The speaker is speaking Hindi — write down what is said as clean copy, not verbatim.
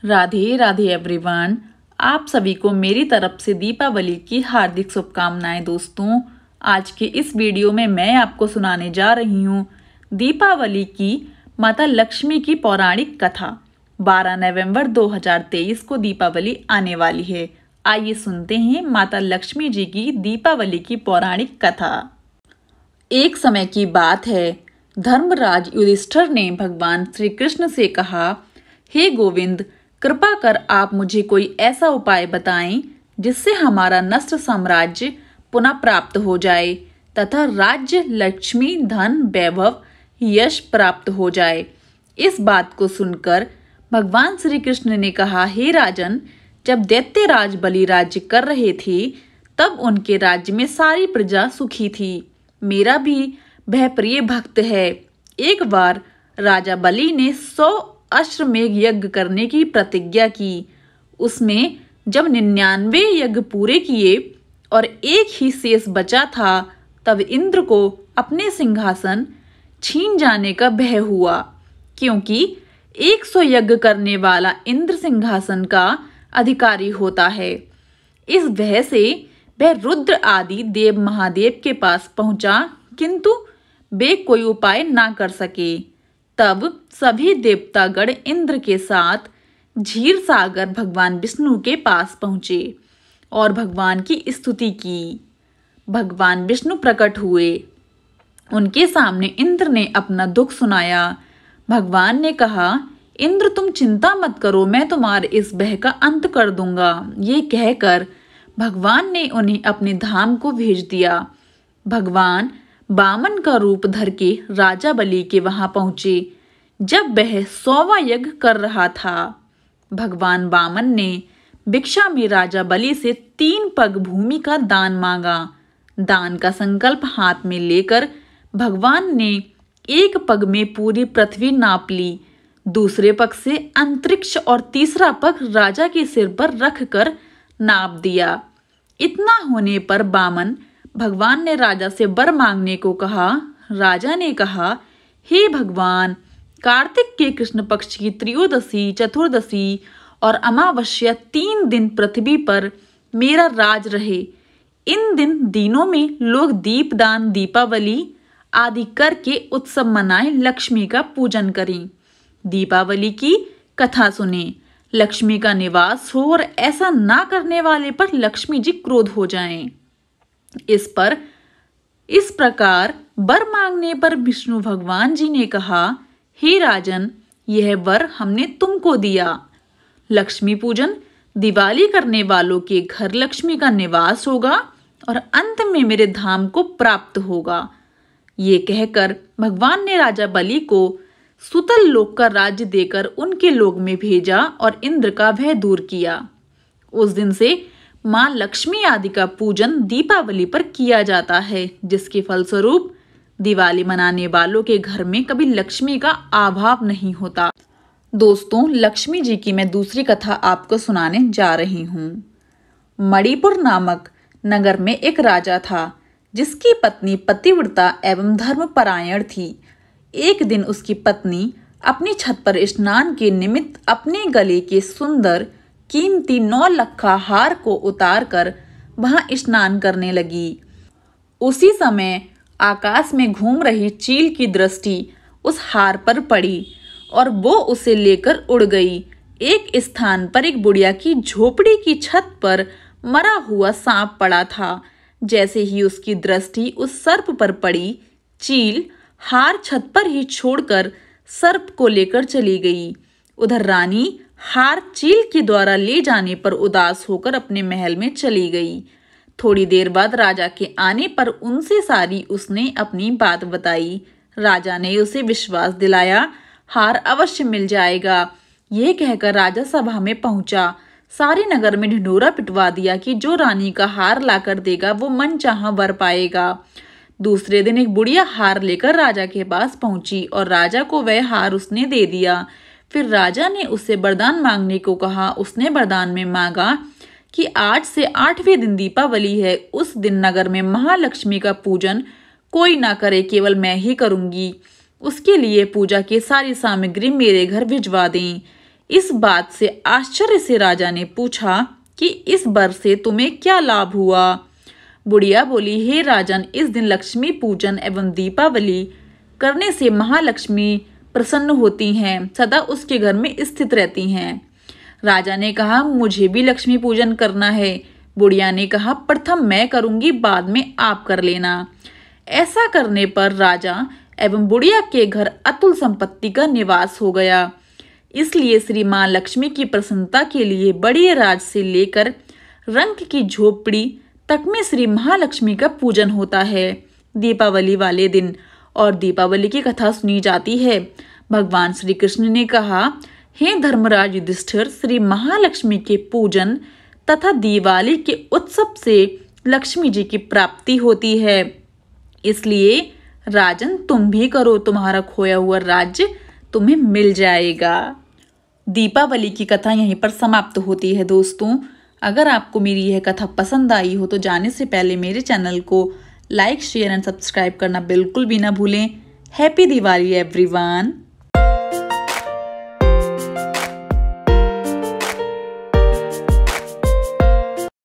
राधे राधे एवरीवन। आप सभी को मेरी तरफ से दीपावली की हार्दिक शुभकामनाएं। दोस्तों, आज के इस वीडियो में मैं आपको सुनाने जा रही हूँ दीपावली की माता लक्ष्मी की पौराणिक कथा। 12 नवंबर 2023 को दीपावली आने वाली है। आइए सुनते हैं माता लक्ष्मी जी की दीपावली की पौराणिक कथा। एक समय की बात है, धर्मराज युधिष्ठिर ने भगवान श्री कृष्ण से कहा, हे गोविंद, कृपा कर आप मुझे कोई ऐसा उपाय बताएं जिससे हमारा नष्ट साम्राज्य पुनः प्राप्त हो जाए तथा राज्य, लक्ष्मी, धन, वैभव, यश प्राप्त हो जाए। इस बात को सुनकर भगवान श्री कृष्ण ने कहा, हे राजन, जब दैत्यराज बलि राज्य कर रहे थे तब उनके राज्य में सारी प्रजा सुखी थी। मेरा भी वह प्रिय भक्त है। एक बार राजा बलि ने 100 अश्वमेध यज्ञ करने की प्रतिज्ञा की। उसमें जब 99 यज्ञ पूरे किए और एक ही शेष बचा था, तब इंद्र को अपने सिंहासन छीन जाने का भय हुआ, क्योंकि 100 यज्ञ करने वाला इंद्र सिंहासन का अधिकारी होता है। इस भय से वह रुद्र आदि देव महादेव के पास पहुंचा, किंतु वे कोई उपाय ना कर सके। तब सभी देवतागण इंद्र के साथ क्षीर सागर भगवान विष्णु के पास पहुंचे और भगवान की स्तुति की। भगवान विष्णु प्रकट हुए। उनके सामने इंद्र ने अपना दुख सुनाया। भगवान ने कहा, इंद्र, तुम चिंता मत करो, मैं तुम्हारे इस भय का अंत कर दूंगा। ये कहकर भगवान ने उन्हें अपने धाम को भेज दिया। भगवान वामन का रूप धर के राजा बलि के वहां पहुंचे। जब वह 100वां यज्ञ कर रहा था, भगवान वामन ने भिक्षा में राजा बलि से 3 पग भूमि का दान मांगा। दान का संकल्प हाथ में लेकर भगवान ने एक पग में पूरी पृथ्वी नाप ली, दूसरे पग से अंतरिक्ष और तीसरा पग राजा के सिर पर रखकर नाप दिया। इतना होने पर वामन भगवान ने राजा से वर मांगने को कहा। राजा ने कहा, हे भगवान, कार्तिक के कृष्ण पक्ष की त्रयोदशी, चतुर्दशी और अमावस्या 3 दिन पृथ्वी पर मेरा राज रहे। इन दिनों में लोग दीपदान, दीपावली आदि करके उत्सव मनाएं, लक्ष्मी का पूजन करें, दीपावली की कथा सुने, लक्ष्मी का निवास हो और ऐसा ना करने वाले पर लक्ष्मी जी क्रोध हो जाएं। इस प्रकार वर मांगने पर विष्णु भगवान जी ने कहा, हे राजन, यह वर हमने तुमको दिया। लक्ष्मी पूजन, दिवाली करने वालों के घर लक्ष्मी का निवास होगा और अंत में मेरे धाम को प्राप्त होगा। ये कहकर भगवान ने राजा बलि को सुतल लोक का राज्य देकर उनके लोक में भेजा और इंद्र का भय दूर किया। उस दिन से मां लक्ष्मी आदि का पूजन दीपावली पर किया जाता है, जिसके फलस्वरूप दिवाली मनाने वालों के घर में कभी लक्ष्मी का अभाव नहीं होता। दोस्तों, लक्ष्मी जी की मैं दूसरी कथा आपको सुनाने जा रही हूँ। मणिपुर नामक नगर में एक राजा था, जिसकी पत्नी पतिव्रता एवं धर्मपरायण थी। एक दिन उसकी पत्नी अपनी छत पर स्नान के निमित्त अपने गले के सुंदर कीमती 9 लक्खा हार को उतार कर वहां स्नान करने लगी। उसी समय आकाश में घूम रही चील की दृष्टि उस हार पर पड़ी और वो उसे लेकर उड़ गई। एक स्थान पर एक बुढ़िया की झोपड़ी की छत पर मरा हुआ सांप पड़ा था। जैसे ही उसकी दृष्टि उस सर्प पर पड़ी, चील हार छत पर ही छोड़कर सर्प को लेकर चली गई। उधर रानी हार चील के द्वारा ले जाने पर उदास होकर अपने महल में चली गई। थोड़ी देर बाद राजा के आने पर उनसे सारी उसने अपनी बात बताई। राजा ने उसे विश्वास दिलाया, हार अवश्य मिल जाएगा। ये कहकर राजा सभा में पहुंचा। सारे नगर में ढिंढोरा पिटवा दिया कि जो रानी का हार लाकर देगा वो मनचाहा वर पाएगा। दूसरे दिन एक बुढ़िया हार लेकर राजा के पास पहुंची और राजा को वह हार उसने दे दिया। फिर राजा ने उससे वरदान मांगने को कहा। उसने वरदान में मांगा कि आज से 8वें दिन दीपावली है, उस दिन नगर में महालक्ष्मी का पूजन कोई ना करे, केवल मैं ही करूंगी। उसके लिए पूजा की सारी सामग्री मेरे घर भिजवा दें। इस बात से आश्चर्य से राजा ने पूछा कि इस वर से तुम्हें क्या लाभ हुआ। बुढ़िया बोली, हे राजन, इस दिन लक्ष्मी पूजन एवं दीपावली करने से महालक्ष्मी प्रसन्न होती हैं, सदा उसके घर में स्थित रहती हैं। राजा ने कहा, मुझे भी लक्ष्मी पूजन करना है। बुढ़िया ने कहा, प्रथम मैं करूंगी, बाद में आप कर लेना। ऐसा करने पर राजा एवं बुढ़िया के घर अतुल संपत्ति का निवास हो गया। इसलिए श्री मां लक्ष्मी की प्रसन्नता के लिए बड़ी राज से लेकर रंक की झोपड़ी तक में श्री महालक्ष्मी का पूजन होता है दीपावली वाले दिन। और दीपावली की कथा सुनी जाती है। भगवान श्री कृष्ण ने कहा, हे धर्मराज युधिष्ठिर, श्री महालक्ष्मी के पूजन तथा दिवाली के उत्सव से लक्ष्मी जी की प्राप्ति होती है। इसलिए राजन, तुम भी करो, तुम्हारा खोया हुआ राज्य तुम्हें मिल जाएगा। दीपावली की कथा यहीं पर समाप्त होती है दोस्तों। अगर आपको मेरी यह कथा पसंद आई हो तो जाने से पहले मेरे चैनल को लाइक, शेयर एंड सब्सक्राइब करना बिल्कुल भी ना भूलें। Happy Diwali everyone.